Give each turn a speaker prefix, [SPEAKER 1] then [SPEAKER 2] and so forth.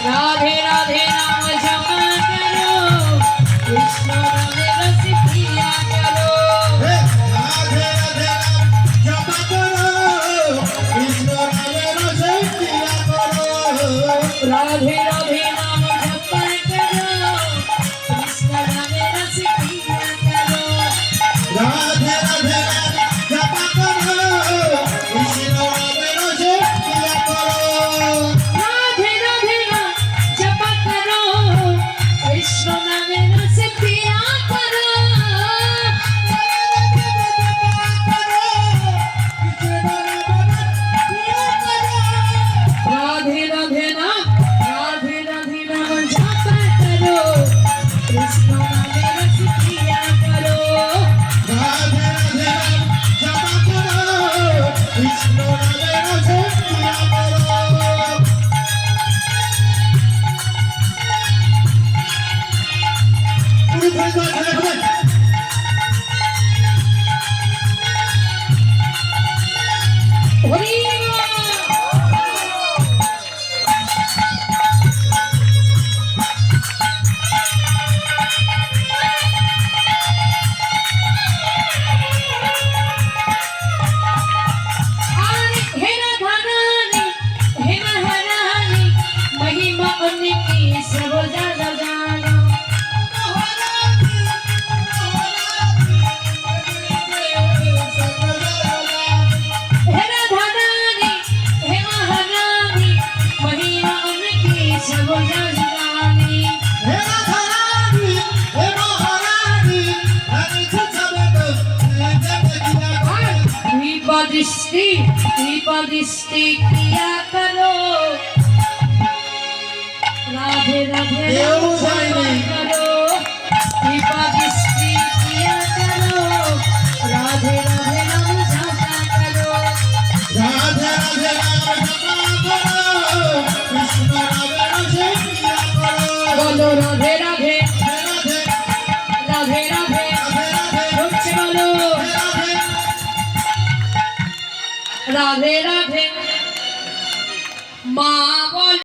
[SPEAKER 1] राधे राधे नाम जपा करो कृष्ण नामे रस पिया करो
[SPEAKER 2] राधे राधे नाम जपा करो कृष्ण नामे रस पिया करो
[SPEAKER 1] राधे राधे नाम जपा करो कृष्ण नामे रस पिया करो
[SPEAKER 2] राधे राधे नाम जपा करो कृष्ण नामे रस पिया करो
[SPEAKER 1] राधे राधे नाम जपा करो कृष्ण नामे रस पिया करो राधे राधे नाम जपा करो कृष्ण नामे रस पिया करो
[SPEAKER 2] राधे राधे नाम जपा करो कृष्ण नामे रस पिया करो पूरी भाई बात है
[SPEAKER 1] हरि हे राधारानी हे महारानी महिमा उनकी सब जग जानो हे राधारानी हे महारानी महिमा उनकी सब जग जानी
[SPEAKER 2] हे राधारानी हे महारानी रानी छछबे तो जग जिया
[SPEAKER 1] दीपदृष्टि किया करो राधे राधे
[SPEAKER 2] देव
[SPEAKER 1] नाम
[SPEAKER 2] जाने।
[SPEAKER 1] जपा करो दीपदृष्टि किया करो राधे राधे नाम जपा करो
[SPEAKER 2] राधे राधे नाम जपा करो कृष्ण नामे रस पिया करो
[SPEAKER 1] बोलो राधे राधे
[SPEAKER 2] राधे
[SPEAKER 1] राधे राधे
[SPEAKER 2] राधे
[SPEAKER 1] रुच बोलो
[SPEAKER 2] राधे
[SPEAKER 1] राधे राधे माँ बोलो